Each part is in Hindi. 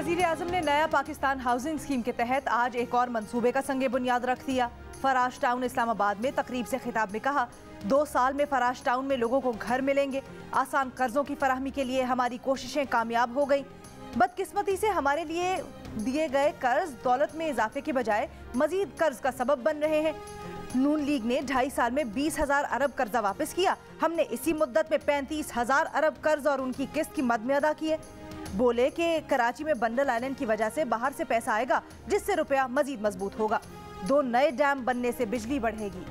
वजीर आजम ने नया पाकिस्तान हाउसिंग स्कीम के तहत आज एक और मंसूबे का संगे बुनियाद रख दिया। फराश टाउन इस्लामाबाद में तकरीब से खिताब में कहा, 2 साल में फराश टाउन में लोगों को घर मिलेंगे। आसान कर्जों की फराहमी के लिए हमारी कोशिशें कामयाब हो गई। बदकिस्मती से हमारे लिए दिए गए कर्ज दौलत में इजाफे के बजाय मजीद कर्ज का सबब बन रहे हैं। नून लीग ने 2.5 साल में 20,000 अरब कर्जा वापस किया। हमने इसी मुद्दत में 35,000 अरब कर्ज और उनकी किस्त की मद में अदा किए। बोले कि कराची में बंडल आइलैंड की वजह से बाहर से पैसा आएगा, जिससे रुपया मजीद मजबूत होगा। 2 नए डैम बनने से बिजली बढ़ेगी।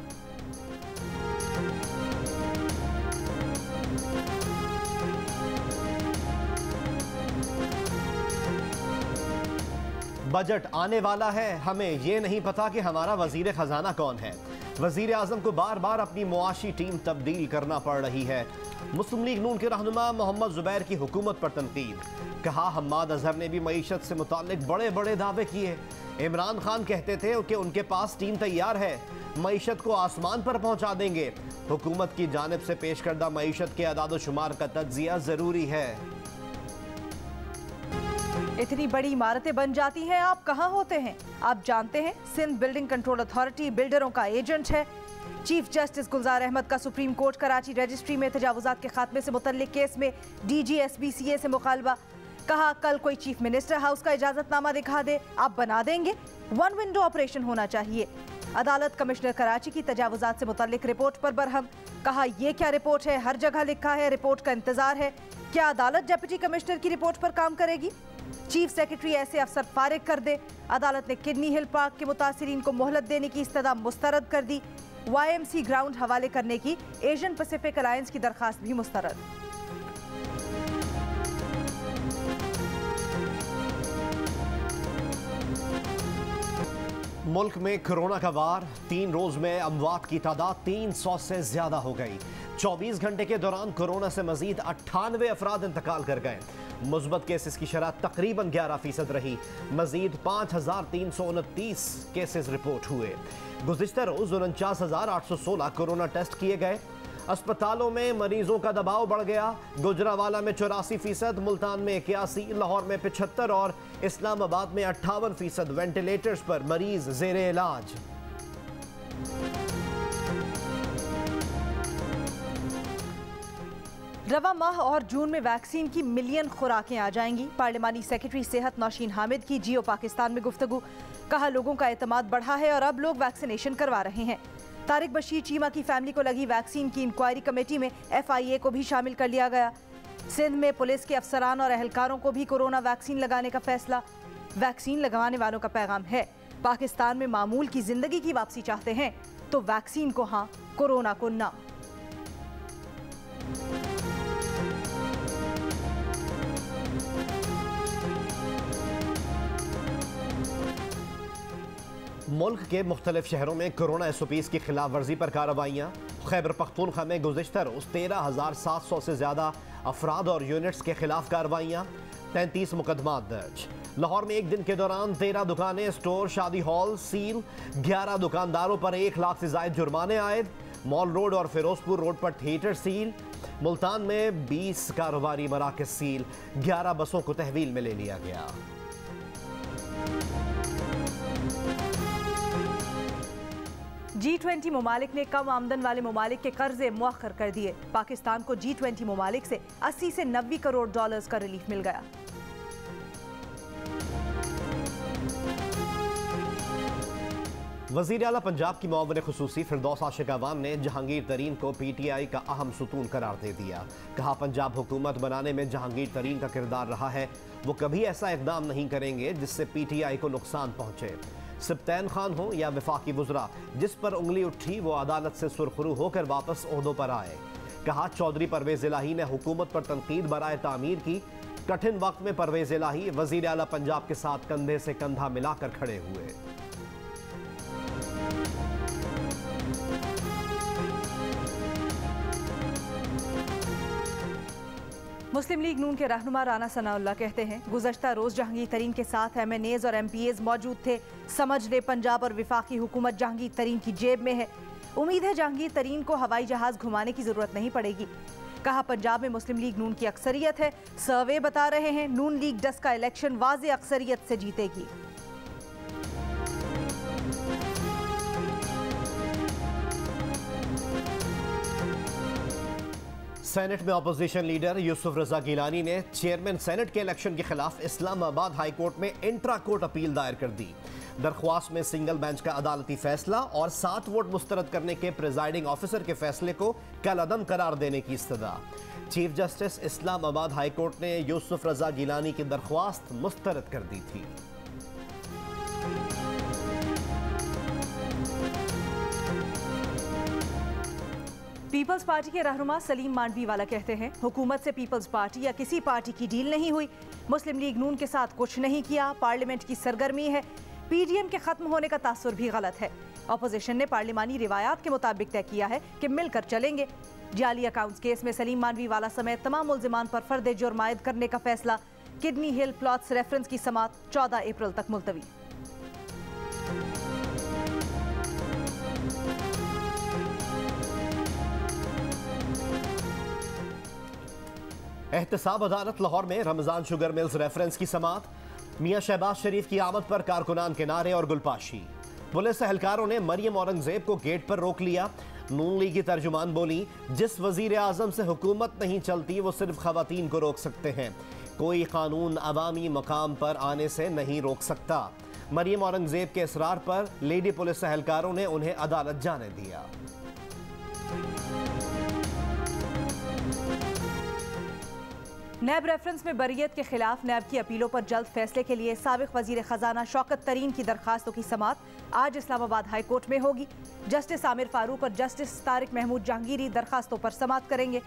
बजट आने वाला है, हमें ये नहीं पता कि हमारा वजीर खजाना कौन है। वजीर आजम को बार बार अपनी मुआशी टीम तब्दील करना पड़ रही है। मुस्लिम लीग नून के रहनुमा मोहम्मद जुबैर की हुकूमत पर तनकीद। कहा, हम्माद अजहर ने भी मईशत से मुताल्लिक बड़े बड़े दावे किए। इमरान खान कहते थे कि उनके पास टीम तैयार है, मईशत को आसमान पर पहुंचा देंगे। हुकूमत की जानिब से पेश करदा मईशत के अदाद शुमार का तज्जिया जरूरी है। इतनी बड़ी इमारतें बन जाती हैं, आप कहाँ होते हैं? आप जानते हैं, सिंध बिल्डिंग कंट्रोल अथॉरिटी बिल्डरों का एजेंट है। चीफ जस्टिस गुलजार अहमद का सुप्रीम कोर्ट कराची रजिस्ट्री में तजावुजात के खात्मे से मुतल्लिक केस में DGSBCA से मुखालबा। कहा, कल कोई चीफ मिनिस्टर हाउस का इजाजतनामा दिखा दे, आप बना देंगे। 1 विंडो ऑपरेशन होना चाहिए। अदालत कमिश्नर कराची की तजावुजात से मुतल्लिक रिपोर्ट पर बरहम। कहा, यह क्या रिपोर्ट है, हर जगह लिखा है रिपोर्ट का इंतजार है। क्या अदालत डिप्टी कमिश्नर की रिपोर्ट पर काम करेगी? चीफ सेक्रेटरी ऐसे अफसर फारिग कर दे। अदालत ने किडनी हिल पार्क के मुतासिरीन को मोहलत देने की इस्तदा मुस्तरद कर दी। YMC ग्राउंड हवाले करने की एशियन पैसिफिक अलायंस की दरखास्त भी मुस्तरद। मुल्क में कोरोना का वार, 3 रोज में अमवात की तादाद 300 से ज्यादा हो गई। 24 घंटे के दौरान कोरोना से मजीद 98 अफराद इंतकाल कर गए। मुस्बत केसेस की शरह तकरीबन 11% रही। मजीद 5,329 केसेस रिपोर्ट हुए। गुज़िश्ता रोज 49,816 कोरोना टेस्ट किए गए। अस्पतालों में मरीजों का दबाव बढ़ गया। गुजरावाला में 84%, मुल्तान में 81%, लाहौर में 75% और इस्लामाबाद में 58% वेंटिलेटर्स पर मरीज ज़ेरे इलाज। रवा माह और जून में वैक्सीन की मिलियन खुराकें आ जाएंगी। पार्लिमानी सेक्रेटरी सेहत नौशीन हामिद की जियो पाकिस्तान में गुफ्तगू। कहा, लोगों का एतमाद बढ़ा है और अब लोग वैक्सीनेशन करवा रहे हैं। तारिक बशीर चीमा की फैमिली को लगी वैक्सीन की इंक्वायरी कमेटी में FIA को भी शामिल कर लिया गया। सिंध में पुलिस के अफसरान और एहलकारों को भी कोरोना वैक्सीन लगाने का फैसला। वैक्सीन लगवाने वालों का पैगाम है, पाकिस्तान में मामूल की जिंदगी की वापसी चाहते हैं तो वैक्सीन को हाँ, कोरोना को ना। मुल्क के मुख्तलिफ शहरों में कोरोना SOPs की खिलाफ वर्जी पर कार्रवाइयाँ। खैबर पख्तूनख्वा में गुज़िश्ता रोज 13,700 से ज़्यादा अफराद और यूनिट्स के खिलाफ कार्रवाइयाँ। 33 मुकदमा दर्ज। लाहौर में एक दिन के दौरान 13 दुकानें, स्टोर, शादी हॉल सील। 11 दुकानदारों पर 1 लाख से ज़ायद जुर्माने आयद। मॉल रोड और फिरोजपुर रोड पर थिएटर सील। मुल्तान में 20 कारोबारी मराकज़ सील। 11 बसों को तहवील में ले लिया गया। G20 ममालिक ने कम आमदन वाले ममालिक के कर्जे मुअख्खर कर दिए। पाकिस्तान को G20 ममालिक से 80 से 90 करोड़ डॉलर्स का रिलीफ मिल गया। वज़ीर आला पंजाब की मुआविन खुसूसी फिरदौस आशिक अवान ने जहांगीर तरीन को PTI का अहम सुतून करार दे दिया। कहा, पंजाब हुकूमत बनाने में जहांगीर तरीन का किरदार रहा है। वो कभी ऐसा इकदाम नहीं करेंगे जिससे PTI को नुकसान पहुंचे। सिब्तैन खान हो या वफाकी वज़रा, जिस पर उंगली उठी वो अदालत से सुरखरू होकर वापस ओहदों पर आए। कहा, चौधरी परवेज़ इलाही ने हुकूमत पर तनकीद बराए तामीर की। कठिन वक्त में परवेज़ इलाही वज़ीर आला पंजाब के साथ कंधे से कंधा मिलाकर खड़े हुए। मुस्लिम लीग नून के रहनुमा राना सनाउल्लाह कहते हैं, गुज़श्ता रोज जहांगीर तरीन के साथ MNAs और MPAs मौजूद थे। समझ ले, पंजाब और वफाकी हुकूमत जहांगीर तरीन की जेब में है। उम्मीद है जहांगीर तरीन को हवाई जहाज घुमाने की जरूरत नहीं पड़ेगी। कहा पंजाब में मुस्लिम लीग नून की अक्सरियत है। सर्वे बता रहे हैं नून लीग डस का इलेक्शन वाज़े अक्सरियत से जीतेगी। सेनेट में अपोजिशन लीडर यूसुफ रजा गिलानी ने चेयरमैन सेनेट के इलेक्शन के खिलाफ इस्लामाबाद हाई कोर्ट में इंट्रा कोर्ट अपील दायर कर दी। दरख्वास्त में सिंगल बेंच का अदालती फैसला और 7 वोट मुस्तरद करने के प्रिजाइडिंग ऑफिसर के फैसले को कलअदम करार देने की इस्तदा। Chief justice Islamabad high court ने यूसुफ रजा गिलानी की दरख्वास्त मुस्तरद कर दी थी। पीपल्स पार्टी के रहनुमा सलीम मांडवीवाला कहते हैं हुकूमत से पीपल्स पार्टी या किसी पार्टी की डील नहीं हुई। मुस्लिम लीग नून के साथ कुछ नहीं किया। पार्लियामेंट की सरगर्मी है। पीडीएम के खत्म होने का तासुर भी गलत है। अपोजिशन ने पार्लिमानी रिवायात के मुताबिक तय किया है कि मिलकर चलेंगे। जाली अकाउंट्स केस में सलीम मांडवीवाला समेत तमाम मुल्जिमान पर फर्द जुर्म आयद करने का फैसला। किडनी हिल प्लॉट्स रेफरेंस की समाअत 14 अप्रैल तक मुलतवी। एहतसाब अदालत लाहौर में रमजान शुगर मिल्स रेफरेंस की समाअत। मियां शहबाज शरीफ की आमद पर कारकुनान के नारे और गुलपाशी। पुलिस एहलकारों ने मरियम औरंगजेब को गेट पर रोक लिया। नून लीग की तर्जुमान बोली, जिस वजीर आजम से हुकूमत नहीं चलती वो सिर्फ खवातीन को रोक सकते हैं। कोई कानून अवामी मकाम पर आने से नहीं रोक सकता। मरियम औरंगजेब के इसरार पर लेडी पुलिस एहलकारों ने उन्हें अदालत जाने दिया। नैब रेफरेंस में बरियत के खिलाफ नैब की अपीलों पर जल्द फैसले के लिए साबिक वजीर खजाना शौकत तरीन की दरखास्तों की समाअत आज इस्लामाबाद हाई कोर्ट में होगी। जस्टिस आमिर फारूक और जस्टिस तारिक महमूद जहांगीरी दरखास्तों पर समाअत करेंगे।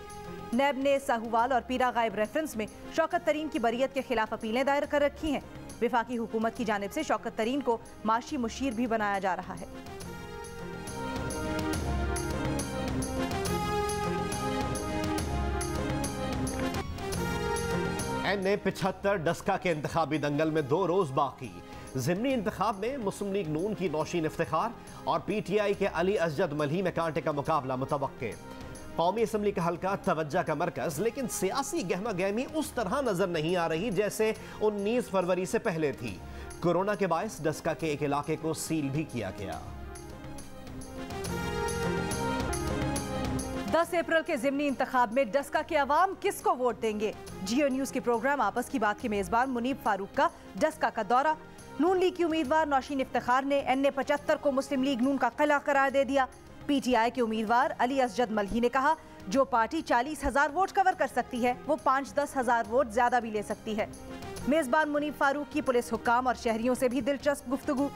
नैब ने साहूवाल और पीरा गायब रेफरेंस में शौकत तरीन की बरियत के खिलाफ अपीलें दायर कर रखी हैं। विफाकी हुकूमत की जानिब से शौकत तरीन को माशी मुशीर भी बनाया जा रहा है। NA-75 डस्का के इंतखाबी दंगल में 2 रोज बाकी। ज़िमनी इंतखाब में मुस्लिम लीग नून की नौशीन इफ्तिखार और PTI के अली असजद मलही में कांटे का मुकाबला मुतवक्के। कौमी असम्बली का हल्का तवज्जो का मरकज, लेकिन सियासी गहमा गहमी उस तरह नजर नहीं आ रही जैसे 19 फरवरी से पहले थी। कोरोना के बायस डस्का के एक इलाके को सील भी किया गया। 10 अप्रैल के ज़िमनी इंतखाब में डस्का के अवाम किसको वोट देंगे? जियो न्यूज़ के प्रोग्राम आपस की बात के मेज़बान मुनीब फारूक का डस्का का दौरा। नून लीग की उम्मीदवार नौशीन इफ्तिखार ने NA-75 को मुस्लिम लीग नून का किला करार दे दिया। PTI के उम्मीदवार अली असजद मलही ने कहा, जो पार्टी 40,000 वोट कवर कर सकती है वो 5-10 हज़ार वोट ज्यादा भी ले सकती है। मेज़बान मुनीब फारूक की पुलिस हुक्काम और शहरियों से भी दिलचस्प गुफ्तगू।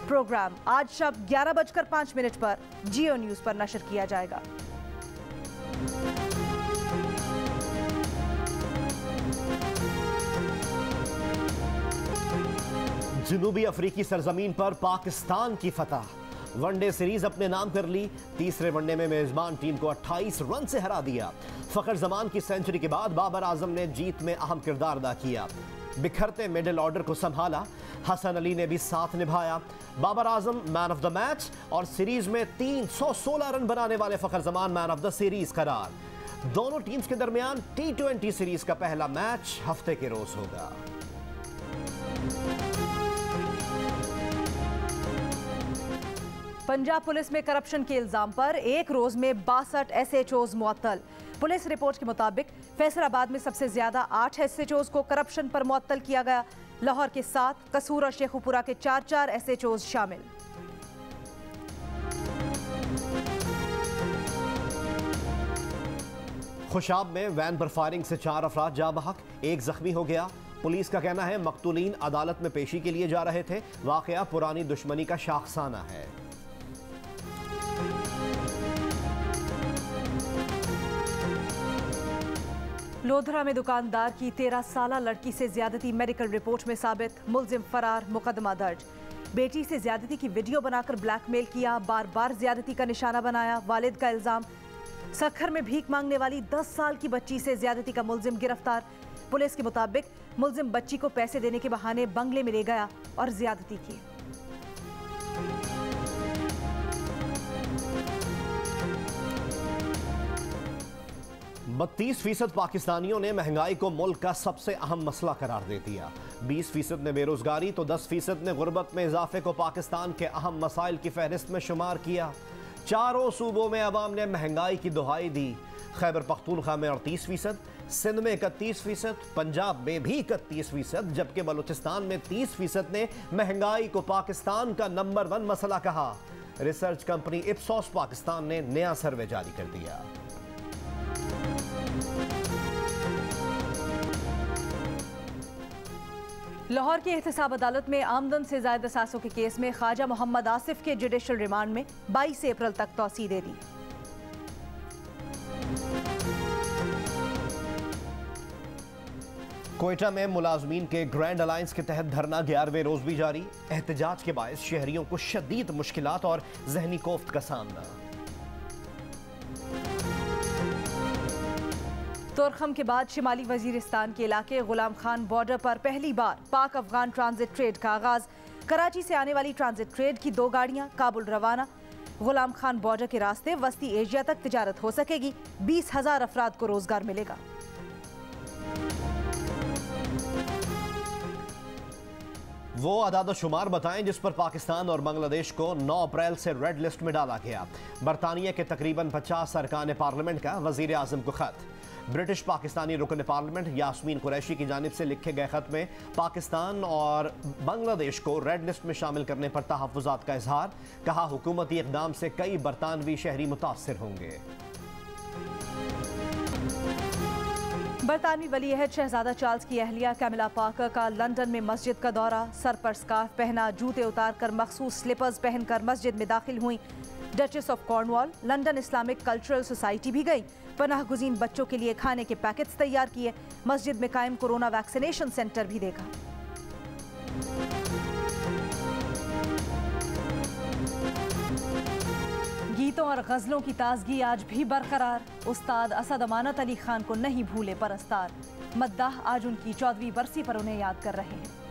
प्रोग्राम आज शब 11:05 पर जियो न्यूज़ पर नशर किया जाएगा। जनूबी अफ्रीकी सरजमीन पर पाकिस्तान की फतह। वनडे सीरीज अपने नाम कर ली। तीसरे वनडे में मेजबान टीम को 28 रन से हरा दिया। फखर जमान की सेंचुरी के बाद बाबर आजम ने जीत में अहम किरदार अदा किया। बिखरते मिडिल ऑर्डर को संभाला। हसन अली ने भी साथ निभाया। Babar Azam man of the match और सीरीज में 316 रन बनाने वाले Fakhar Zaman man of the series करार। दोनों टीम्स के दरमियान T20 सीरीज का पहला मैच हफ्ते के रोज होगा। पंजाब पुलिस में करप्शन के इल्जाम पर एक रोज में 62 SHOs मुअत्तल। पुलिस रिपोर्ट के मुताबिक फैसलाबाद में सबसे ज्यादा 8 SHOs को करप्शन पर मुअत्तल किया गया। लाहौर के 7, कसूर और शेखुपुरा के 4 SHOs शामिल। खुशाब में वैन पर फायरिंग से 4 अफराद जा बहक, 1 जख्मी हो गया। पुलिस का कहना है मकतूलीन अदालत में पेशी के लिए जा रहे थे। वाकया पुरानी दुश्मनी का शाखसाना है। लोधरा में दुकानदार की 13 साला लड़की से ज्यादती मेडिकल रिपोर्ट में साबित। मुलजिम फरार, मुकदमा दर्ज। बेटी से ज्यादती की वीडियो बनाकर ब्लैकमेल किया, बार बार ज्यादती का निशाना बनाया, वालिद का इल्जाम। सखर में भीख मांगने वाली 10 साल की बच्ची से ज्यादती का मुलजिम गिरफ्तार। पुलिस के मुताबिक मुलजिम बच्ची को पैसे देने के बहाने बंगले में ले गया और ज्यादती की। 32% पाकिस्तानियों ने महंगाई को मुल्क का सबसे अहम मसला करार दे दिया। 20% ने बेरोजगारी तो 10% ने गुर्बत में इजाफे को पाकिस्तान के अहम मसाइल की फहरिस्त में शुमार किया। चारों सूबों में अवाम ने महंगाई की दुहाई दी। खैबर पख्तूनख्वा में 38%, सिंध में 31%, पंजाब में भी 31%, जबकि बलूचिस्तान में 30% ने महंगाई को पाकिस्तान का नंबर 1 मसला कहा। रिसर्च कंपनी इप्सॉस पाकिस्तान ने नया सर्वे जारी कर दिया। लाहौर की एहतसाब अदालत में आमदन से ज़ायद असासों के केस में ख्वाजा मोहम्मद आसिफ के जुडिशल रिमांड में 22 अप्रैल तक तौसीह दे दी। कोयटा में मुलाजमीन के ग्रैंड अलायंस के तहत धरना 11वें रोज भी जारी। एहतजाज के बायस शहरियों को शदीद मुश्किलात और जहनी कोफ्त का सामना। तोरखम के बाद शिमाली वजीरिस्तान के इलाके गुलाम खान बॉर्डर पर पहली बार पाक अफगान ट्रांजिट ट्रेड का आगाज। कराची से आने वाली ट्रांजिट ट्रेड की 2 गाड़ियां काबुल रवाना। गुलाम खान बॉर्डर के रास्ते वस्ती एशिया तक तिजारत हो सकेगी। 20,000 अफराद को रोजगार मिलेगा। वो अदाद शुमार बताएं जिस पर पाकिस्तान और बांग्लादेश को 9 अप्रैल से रेड लिस्ट में डाला गया। बरतानिया के तकरीबन 50 अरकान पार्लियामेंट का वजीर आजम को खत। ब्रिटिश पाकिस्तानी रुकन पार्लियामेंट यास्मीन कुरैशी की जानिब से लिखे गए खत में पाकिस्तान और बांग्लादेश को रेड लिस्ट में शामिल करने पर तहफ़्फ़ुज़ात का इजहार। कहा हुकूमती इक़दाम से कई बरतानवी शहरी मुतासिर होंगे। बरतानवी वली अहद शहजादा चार्ल्स की अहलिया कैमिला पाकर का लंदन में मस्जिद का दौरा। सर पर स्कार्फ पहना, जूते उतार कर मखसूस स्लीपर्स पहनकर मस्जिद में दाखिल हुई। Duchess of Cornwall London Islamic cultural society भी गई। पनाह गुज़ीन बच्चों के लिए खाने के पैकेट्स तैयार किए। मस्जिद में कायम कोरोना वैक्सीनेशन सेंटर भी देखा। गीतों और गजलों की ताजगी आज भी बरकरार। उस्ताद असद अमानत अली खान को नहीं भूले परस्तार। मद्दाह आज उनकी 14वीं बरसी पर उन्हें याद कर रहे हैं।